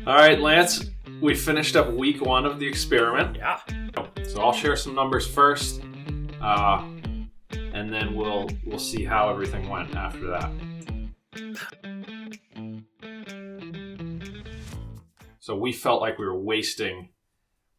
All right, Lance, we finished up week 1 of the experiment. Yeah. So I'll share some numbers first, and then we'll see how everything went after that. So we felt like we were wasting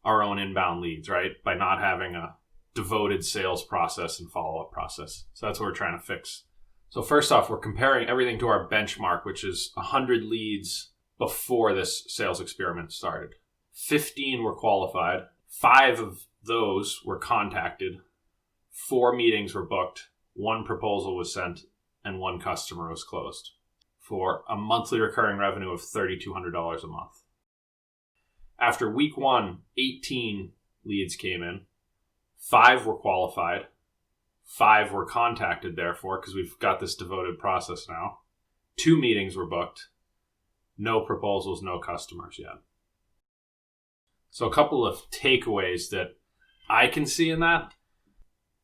our own inbound leads, right? By not having a devoted sales process and follow-up process. So that's what we're trying to fix. So first off, we're comparing everything to our benchmark, which is 100 leads before this sales experiment started. 15 were qualified. 5 of those were contacted. 4 meetings were booked. 1 proposal was sent, and 1 customer was closed for a monthly recurring revenue of $3,200 a month. After week 1, 18 leads came in. 5 were qualified. 5 were contacted, therefore, because we've got this devoted process now. 2 meetings were booked. No proposals, no customers yet. So a couple of takeaways that I can see in that.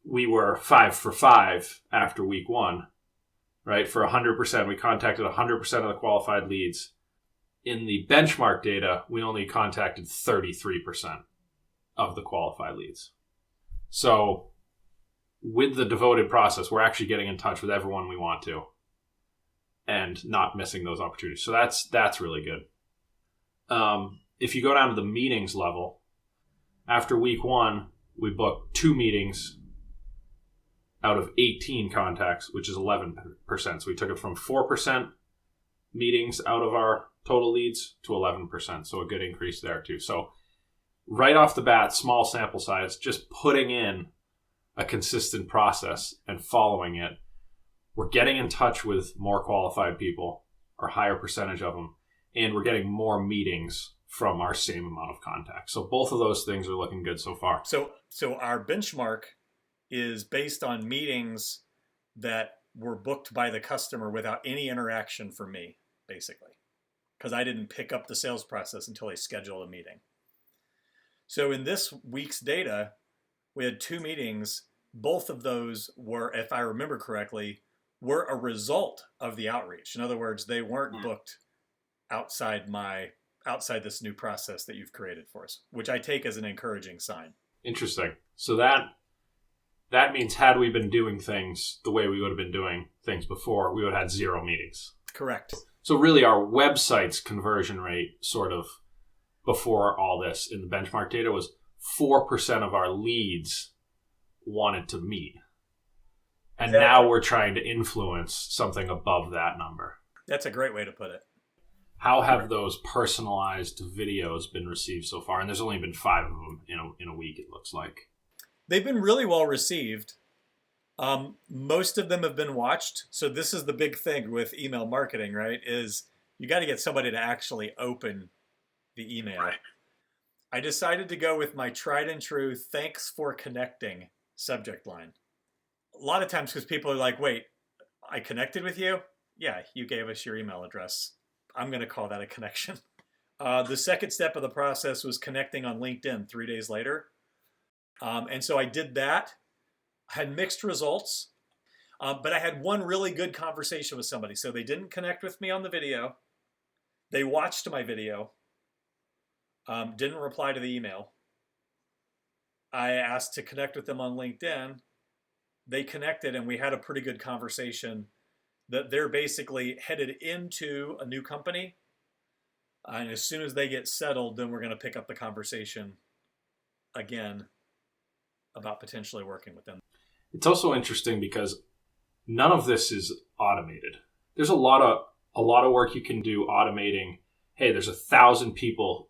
We were 5 for 5 after week 1, right? For 100%, we contacted 100% of the qualified leads. In the benchmark data, we only contacted 33% of the qualified leads. So with the devoted process, we're actually getting in touch with everyone we want to and not missing those opportunities. So that's really good. If you go down to the meetings level, after week 1, we booked 2 meetings out of 18 contacts, which is 11%. So we took it from 4% meetings out of our total leads to 11%. So a good increase there too. So right off the bat, small sample size, just putting in a consistent process and following it, we're getting in touch with more qualified people, or higher percentage of them, and we're getting more meetings from our same amount of contacts. So both of those things are looking good so far. So our benchmark is based on meetings that were booked by the customer without any interaction from me, basically, because I didn't pick up the sales process until they scheduled a meeting. So in this week's data, we had 2 meetings. Both of those were, if I remember correctly, were a result of the outreach. In other words, they weren't booked outside this new process that you've created for us, which I take as an encouraging sign. Interesting. So that means had we been doing things the way we would have been doing things before, we would have had 0 meetings. Correct. So really our website's conversion rate sort of before all this in the benchmark data was 4% of our leads wanted to meet. And now we're trying to influence something above that number. That's a great way to put it. How have those personalized videos been received so far? And there's only been 5 of them in a week, it looks like. They've been really well received. Most of them have been watched. So this is the big thing with email marketing, right? Is you got to get somebody to actually open the email. Right. I decided to go with my tried and true "thanks for connecting" subject line. A lot of times because people are like, wait, I connected with you? Yeah, you gave us your email address. I'm going to call that a connection. The second step of the process was connecting on LinkedIn 3 days later. And so I did that. I had mixed results, but I had one really good conversation with somebody. So they didn't connect with me on the video. They watched my video, didn't reply to the email. I asked to connect with them on LinkedIn. They connected and we had a pretty good conversation that they're basically headed into a new company. And as soon as they get settled, then we're going to pick up the conversation again about potentially working with them. It's also interesting because none of this is automated. There's a lot of work you can do automating. Hey, there's 1,000 people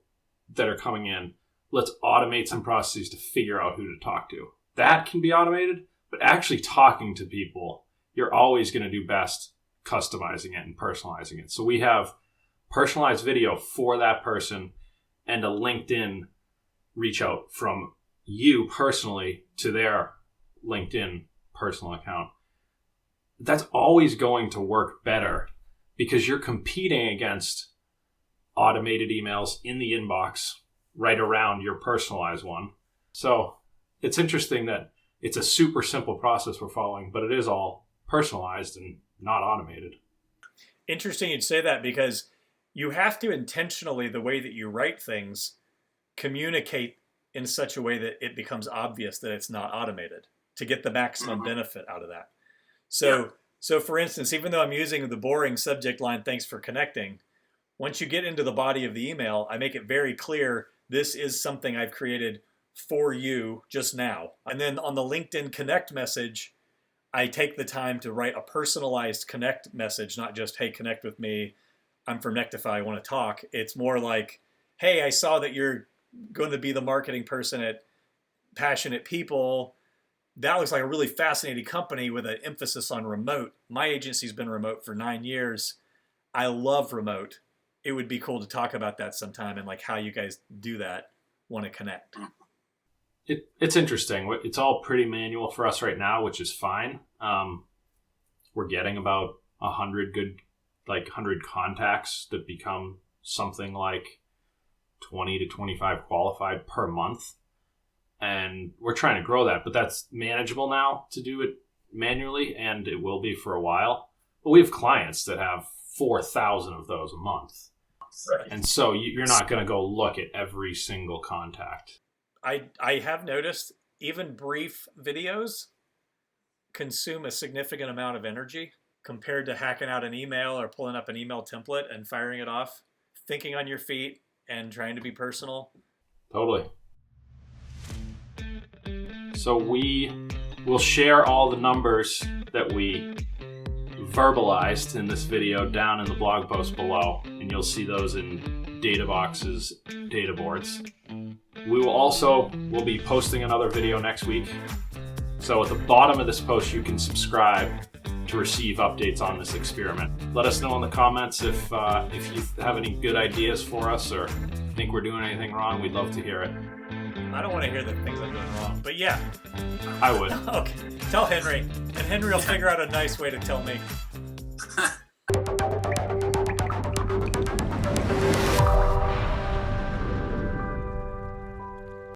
that are coming in. Let's automate some processes to figure out who to talk to. That can be automated, but actually talking to people, you're always going to do best customizing it and personalizing it. So we have personalized video for that person and a LinkedIn reach out from you personally to their LinkedIn personal account. That's always going to work better because you're competing against automated emails in the inbox right around your personalized one. So it's interesting that it's a super simple process we're following, but it is all personalized and not automated. Interesting you'd say that because you have to intentionally, the way that you write things, communicate in such a way that it becomes obvious that it's not automated to get the maximum benefit out of that. So for instance, even though I'm using the boring subject line, "Thanks for connecting," once you get into the body of the email, I make it very clear this is something I've created for you just now. And then on the LinkedIn Connect message, I take the time to write a personalized Connect message, not just, "Hey, connect with me. I'm from Nectafy. I want to talk." It's more like, "Hey, I saw that you're going to be the marketing person at Passionate People. That looks like a really fascinating company with an emphasis on remote. My agency's been remote for 9 years. I love remote. It would be cool to talk about that sometime and like how you guys do that. Want to connect." It's interesting. It's all pretty manual for us right now, which is fine. We're getting about 100 contacts that become something like 20 to 25 qualified per month. And we're trying to grow that, but that's manageable now to do it manually, and it will be for a while. But we have clients that have 4,000 of those a month. Right. And so you're not going to go look at every single contact. I have noticed even brief videos consume a significant amount of energy compared to hacking out an email or pulling up an email template and firing it off, thinking on your feet and trying to be personal. Totally. So we will share all the numbers that we verbalized in this video down in the blog post below, and you'll see those in Databox's data boards. We'll be posting another video next week. So at the bottom of this post, you can subscribe to receive updates on this experiment. Let us know in the comments if you have any good ideas for us or think we're doing anything wrong. We'd love to hear it. I don't want to hear the things I'm doing wrong, but yeah. I would. Okay. Tell Henry, and Henry will figure out a nice way to tell me.